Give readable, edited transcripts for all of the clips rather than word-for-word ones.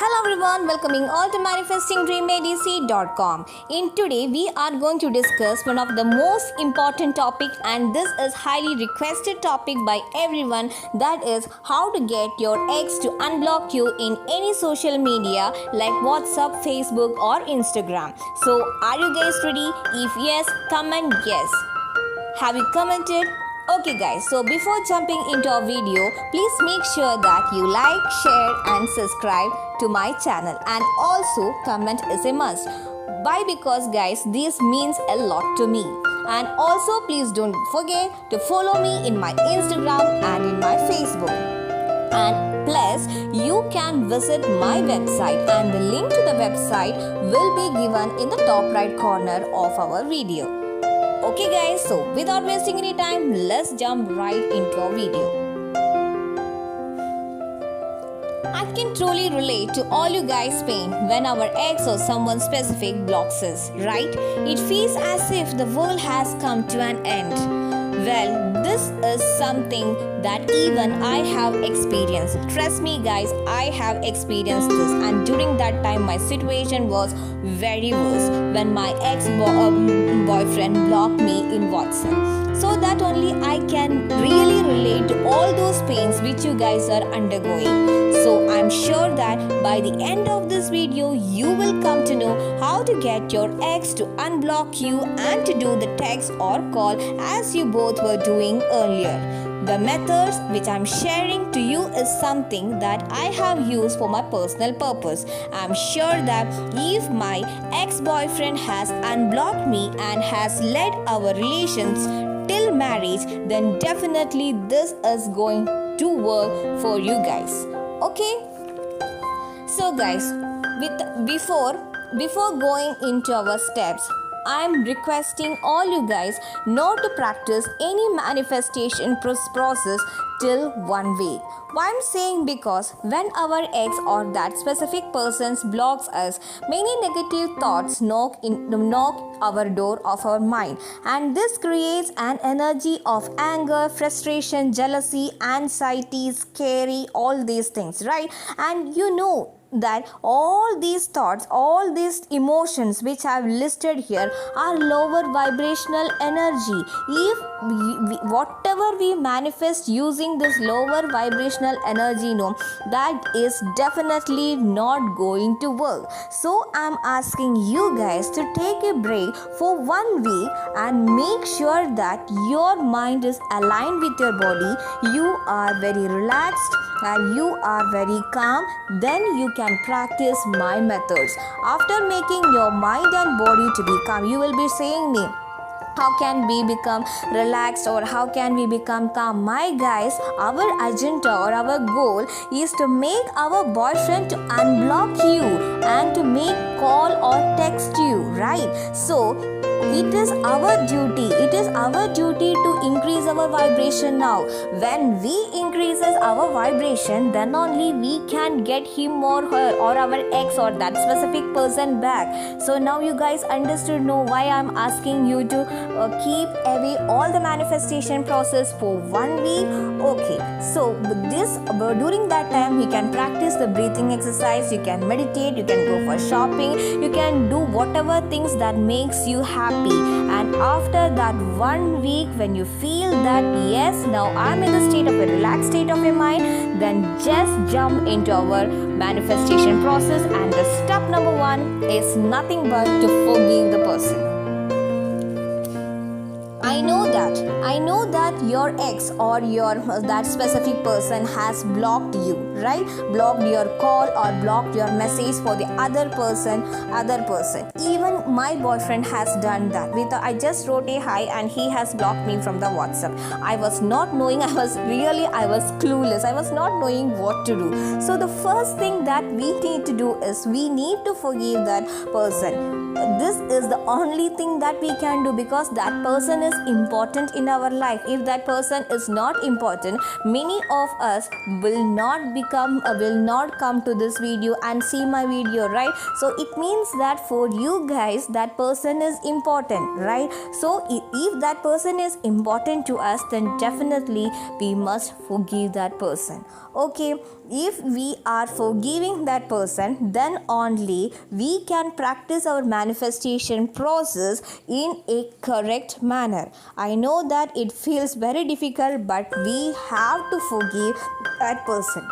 Hello everyone, welcoming all to manifestingdreamadc.com. In today we are going to discuss one of the most important topic, and this is highly requested topic by everyone, that is how to get your ex to unblock you in any social media like WhatsApp, Facebook or Instagram. So are you guys ready? If yes, comment yes. Have you commented? Okay guys, so before jumping into our video, please make sure that you like, share and subscribe to my channel, and also comment is a must. Why? Because guys, this means a lot to me. And also please don't forget to follow me in my Instagram and in my Facebook. And plus you can visit my website, and the link to the website will be given in the top right corner of our video. Okay guys, so without wasting any time, let's jump right into our video. I can truly relate to all you guys' pain when our ex or someone specific blocks us, right? It feels as if the world has come to an end. Well, this is something that even I have experienced. Trust me guys, I have experienced this, and during that time my situation was very worse when my ex-boyfriend blocked me in WhatsApp. So that only I can really relate to all those pains which you guys are undergoing. So I'm sure that by the end of this video you will come to know how to get your ex to unblock you and to do the text or call as you both were doing earlier. The methods which I'm sharing to you is something that I have used for my personal purpose. I'm sure that if my ex-boyfriend has unblocked me and has led our relations till marriage, then definitely this is going to work for you guys. Okay? So guys, before going into our steps, I am requesting all you guys not to practice any manifestation process till 1 week. Why I'm saying? Because when our ex or that specific person blocks us, many negative thoughts knock our door of our mind, and this creates an energy of anger, frustration, jealousy, anxiety, scary, all these things, right? And you know that all these thoughts, all these emotions which I have listed here are lower vibrational energy. If whatever we manifest using this lower vibrational energy, that is definitely not going to work. So I'm asking you guys to take a break for 1 week and make sure that your mind is aligned with your body. You are very relaxed and you are very calm. Then you can practice my methods. After making your mind and body to be calm, you will be saying me, how can we become relaxed or how can we become calm? My guys, our agenda or our goal is to make our boyfriend to unblock you and to make call or text you, right? So it is our duty to increase our vibration now. When we increases our vibration, then only we can get him or her or our ex or that specific person back. So now you guys understood why I'm asking you to keep away all the manifestation process for 1 week. Okay, so during that time you can practice the breathing exercise, you can meditate, you can go for shopping, you can do whatever things that makes you happy. And after that 1 week, when you feel that yes, now I'm in the state of a relaxed state of your mind, then just jump into our manifestation process. And the step number 1 is nothing but to forgive the person. I know that your ex or that specific person has blocked you, right? Blocked your call or blocked your message for the other person. Even my boyfriend has done that. I just wrote a hi and he has blocked me from the WhatsApp. I was not knowing, I was clueless. I was not knowing what to do. So the first thing that we need to do is we need to forgive that person. this is the only thing that we can do, because that person is important in our life. If that person is not important, many of us will not come to this video and see my video, right? So it means that for you guys, that person is important, right? So if that person is important to us, then definitely we must forgive that person. Okay, if we are forgiving that person, then only we can practice our manifestation process in a correct manner. I know that it feels very difficult, but we have to forgive that person.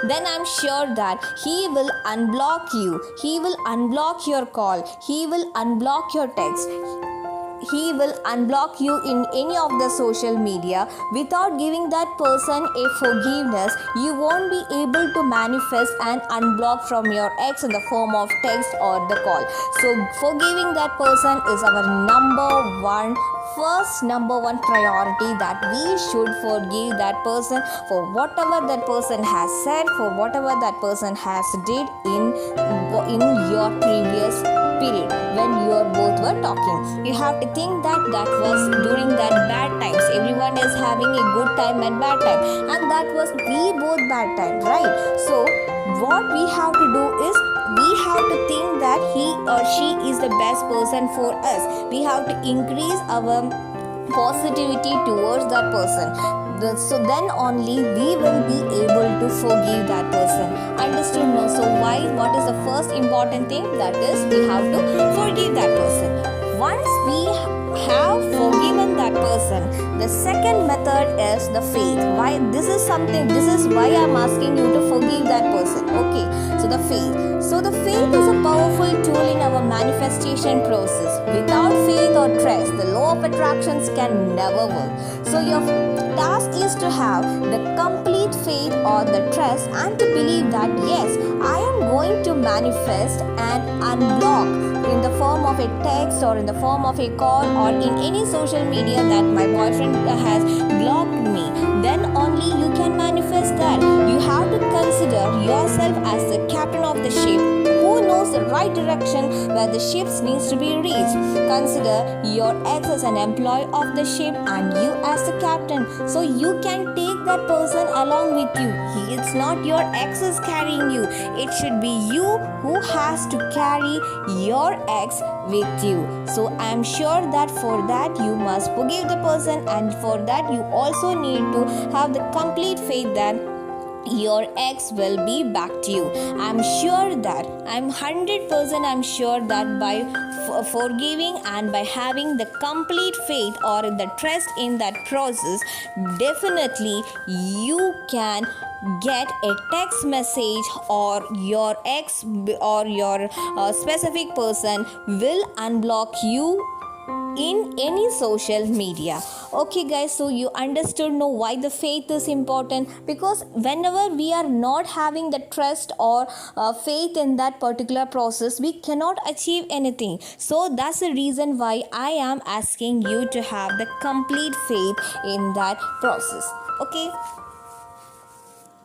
Then I'm sure that he will unblock you, he will unblock your call, he will unblock your text, he will unblock you in any of the social media. Without giving that person a forgiveness, you won't be able to manifest and unblock from your ex in the form of text or the call. So forgiving that person is our number one priority, that we should forgive that person for whatever that person has said, for whatever that person has did in your previous period when you both were talking. You have to think that was during that bad times. Everyone is having a good time and bad time, and that was we both bad time, right? So what we have to do is we have to think that he or she is the best person for us. We have to increase our positivity towards that person. So then only we will be able to forgive that person. Understood? No? So what is the first important thing? That is, we have to forgive that person. Once we have forgiven that person, the second method is the faith. This is why I'm asking you to forgive that person. Okay, so the faith. So the faith is a powerful tool in our manifestation process. Without faith or trust, the law of attractions can never work. So your task is to have the complete faith or the trust and to believe that yes, I am going to manifest and unblock in the form of a text or in the form of a call or in any social media that my boyfriend has blocked me. Then only you can manifest that. You have to consider yourself as the captain of the ship who knows the right direction where the ship needs to be reached. Consider your ex as an employee of the ship and you as the captain. So you can take that person along with you. It's not your ex is carrying you. It should be you who has to carry your ex with you. So I am sure that for that you must forgive the person, and for that you also need to have the complete faith that your ex will be back to you. I'm 100% sure that by forgiving and by having the complete faith or the trust in that process, definitely you can get a text message or your ex or your specific person will unblock you in any social media. Okay guys, so you understood now why the faith is important, because whenever we are not having the trust or faith in that particular process, we cannot achieve anything. So that's the reason why I am asking you to have the complete faith in that process. Okay,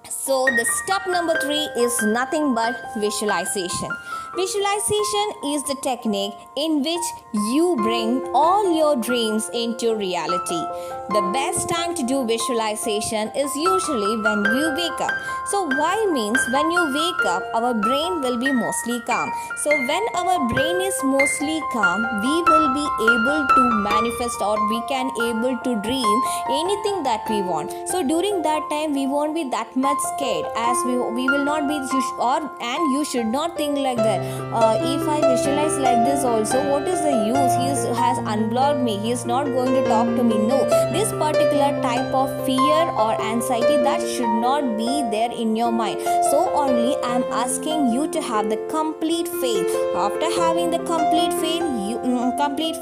so the step number 3 is nothing but visualization. Visualization is the technique in which you bring all your dreams into reality. The best time to do visualization is usually when you wake up. So why means when you wake up, our brain will be mostly calm. So when our brain is mostly calm, we will be able to manifest or we can able to dream anything that we want. So during that time, we won't be that much scared, as we will not be, and you should not think like that. If I visualize like this also, what is the use? He has unblocked me. He is not going to talk to me. No, this particular type of fear or anxiety, that should not be there in your mind. So only I am asking you to have the complete faith. After having the complete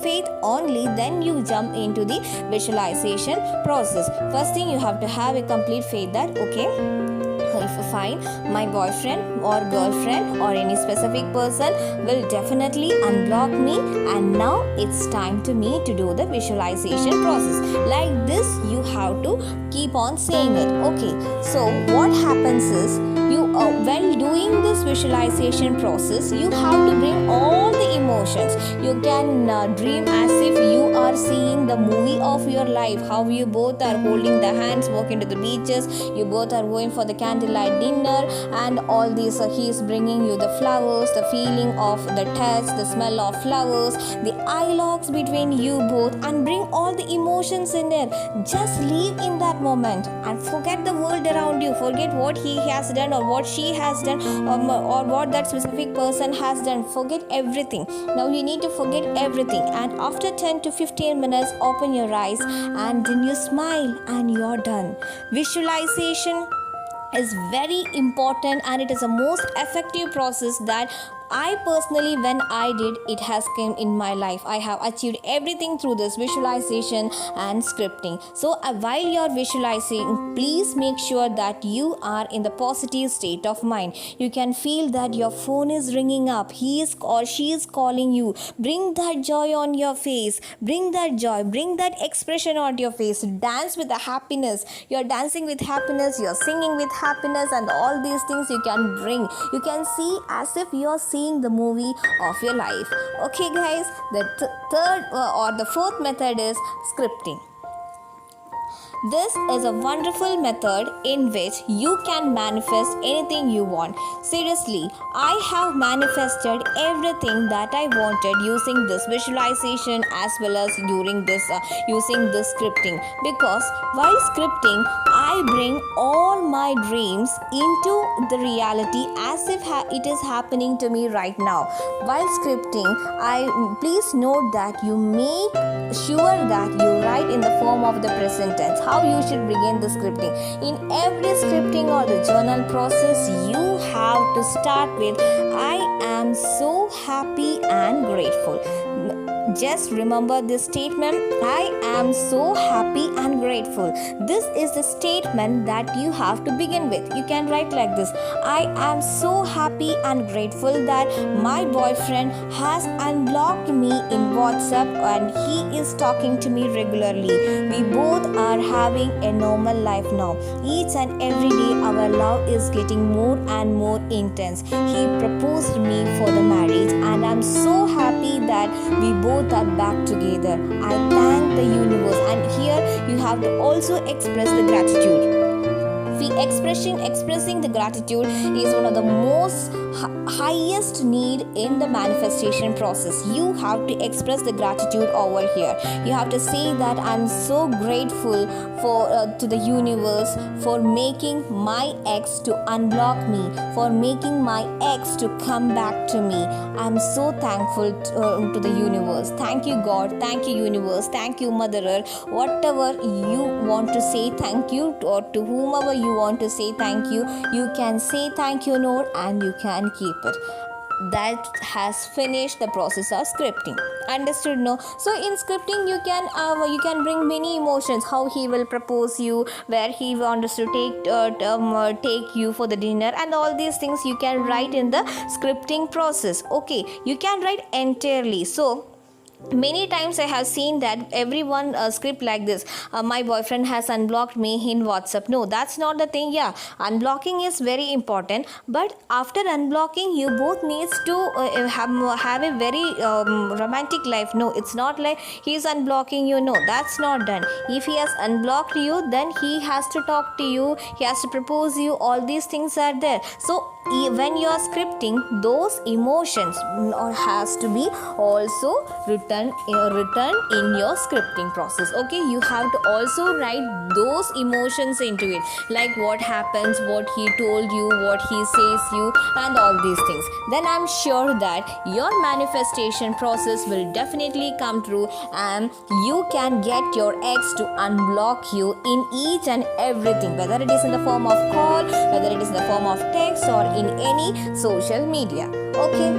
faith, only then you jump into the visualization process. First thing, you have to have a complete faith that okay, if I find my boyfriend or girlfriend or any specific person will definitely unblock me, and now it's time to me to do the visualization process. Like this, you have to keep on saying it. Okay, so what happens is, you while doing this visualization process, you have to bring all the emotions. You can dream as if you are seeing the movie of your life, how you both are holding the hands, walking to the beaches, you both are going for the candlelight dinner, and all these he is bringing you the flowers, the feeling of the touch, the smell of flowers, the dialogues between you both, and bring all the emotions in there. Just live in that moment and forget the world around you, forget what he has done or what she has done, or what that specific person has done. Forget everything. Now you need to forget everything, and after 10 to 15 minutes open your eyes and then you smile and you're done. Visualization is very important, and it is the most effective process that I personally, when I did, it has come in my life. I have achieved everything through this visualization and scripting. So while you are visualizing, please make sure that you are in the positive state of mind. You can feel that your phone is ringing up, he is or she is calling you. Bring that joy on your face, bring that joy, bring that expression on your face. Dance with the happiness. You're dancing with happiness, you're singing with happiness, and all these things you can bring. You can see as if you're seeing the movie of your life. Okay guys, the third or the fourth method is scripting. This is a wonderful method in which you can manifest anything you want. Seriously, I have manifested everything that I wanted using this visualization as well as during this using this scripting. Because while scripting, I bring all my dreams into the reality as if it is happening to me right now. While scripting, please note that you make sure that you write in the form of the present tense. How you should begin the scripting. In every scripting or the journal process, you have to start with I am so happy and grateful. Just remember this statement, I am so happy and grateful. This is the statement that you have to begin with. You can write like this, I am so happy and grateful that my boyfriend has unblocked me in WhatsApp and he is talking to me regularly. We both are having a normal life now. Each and every day our love is getting more and more intense. He proposed me for the marriage and I'm so happy that we both are back together. I thank the universe. And here you have to also express the gratitude. Expressing the gratitude is one of the most highest need in the manifestation process. You have to express the gratitude over here. You have to say that I'm so grateful to the universe for making my ex to unblock me, for making my ex to come back to me. I'm so thankful to the universe. Thank you God, thank you universe, thank you Mother Earth. Whatever you want to say thank you to, or to whomever you want to say thank you can say thank you note and you can keep it. That has finished the process of scripting. Understood? No? So in scripting you can bring many emotions. How he will propose you, where he wants to take you for the dinner, and all these things you can write in the scripting process. Okay, you can write entirely. So many times I have seen that everyone script like this, my boyfriend has unblocked me in WhatsApp. No, that's not the thing. Yeah, unblocking is very important, but after unblocking you both needs to have a very romantic life. No, it's not like he is unblocking you. No, that's not done. If he has unblocked you, then he has to talk to you, he has to propose you. All these things are there. So when you are scripting, those emotions has to be also written in your scripting process. Okay, you have to also write those emotions into it, like what happens, what he told you, what he says you, and all these things. Then I'm sure that your manifestation process will definitely come true, and you can get your ex to unblock you in each and everything, whether it is in the form of call, whether it is in the form of text, or in any social media. Okay.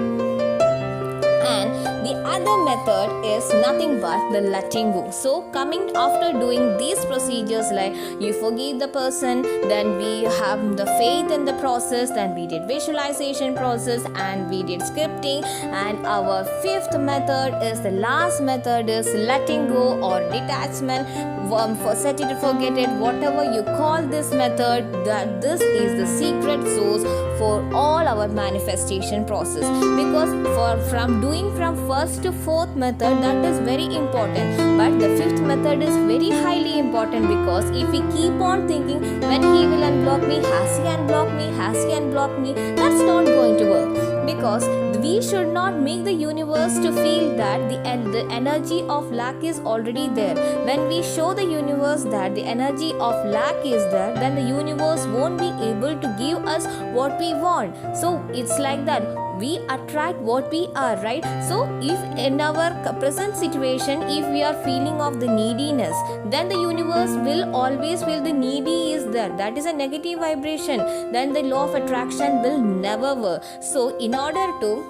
And the other method is nothing but the letting go. So coming after doing these procedures, like you forgive the person, then we have the faith in the process, then we did visualization process, and we did scripting, and our fifth method is the last method is letting go or detachment. set it, forget it, whatever you call this method, that this is the secret source for all our manifestation process. Because from first to fourth method, that is very important, but the fifth method is very highly important, because if we keep on thinking when he will unblock me, has he unblocked me, has he unblocked me, that's not going to work. Because we should not make the universe to feel that the energy of lack is already there. When we show the universe that the energy of lack is there, then the universe won't be able to give us what we want. So it's like that, we attract what we are, right? So if in our present situation, if we are feeling of the neediness, then the universe will always feel the needy is there, that is a negative vibration, then the law of attraction will never work. So in order to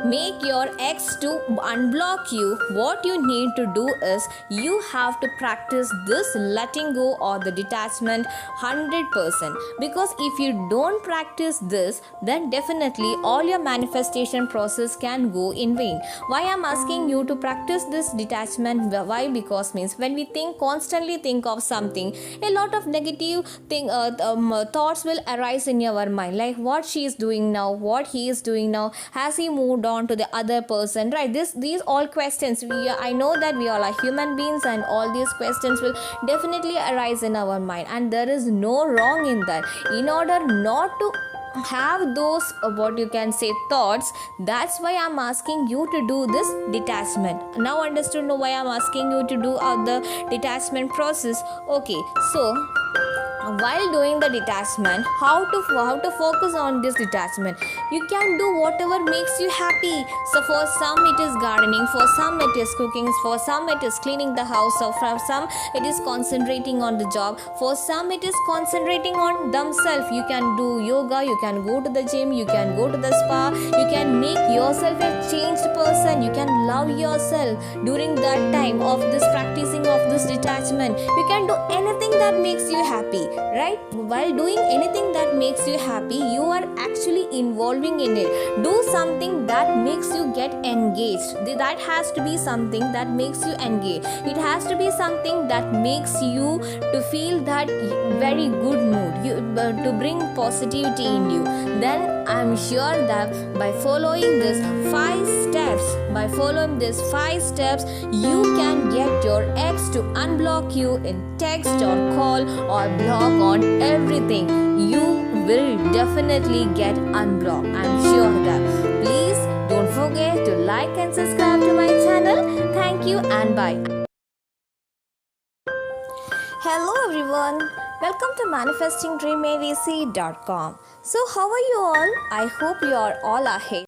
make your ex to unblock you, what you need to do is you have to practice this letting go or the detachment 100%. Because if you don't practice this, then definitely all your manifestation process can go in vain. Why I'm asking you to practice this detachment? Why? Because means when we constantly think of something, a lot of negative thoughts will arise in your mind, like what she is doing now, what he is doing now, has he moved on to the other person, right? These all questions, I know that we all are human beings, and all these questions will definitely arise in our mind, and there is no wrong in that. In order not to have those what you can say thoughts, that's why I'm asking you to do this detachment. Now understood why I'm asking you to do the detachment process. Okay, so while doing the detachment, how to focus on this detachment? You can do whatever makes you happy. So for some it is gardening, for some it is cooking, for some it is cleaning the house, or for some it is concentrating on the job, for some it is concentrating on themselves. You can do yoga, you can go to the gym, you can go to the spa, you can make yourself a changed person, you can love yourself during that time of this practicing of this detachment. You can do anything that makes you happy, right? While doing anything that makes you happy, you are actually involving in it. Do something that makes you get engaged. That has to be something that makes you engage. It has to be something that makes you to feel that very good mood, to bring positivity in you. Then I'm sure that by following these 5 steps, you can get your ex to unblock you in text or call or block on everything. You will definitely get unblocked. I'm sure that. Please don't forget to like and subscribe to my channel. Thank you and bye. Hello everyone. Welcome to manifestingdreamabc.com. So how are you all? I hope you are all ahead.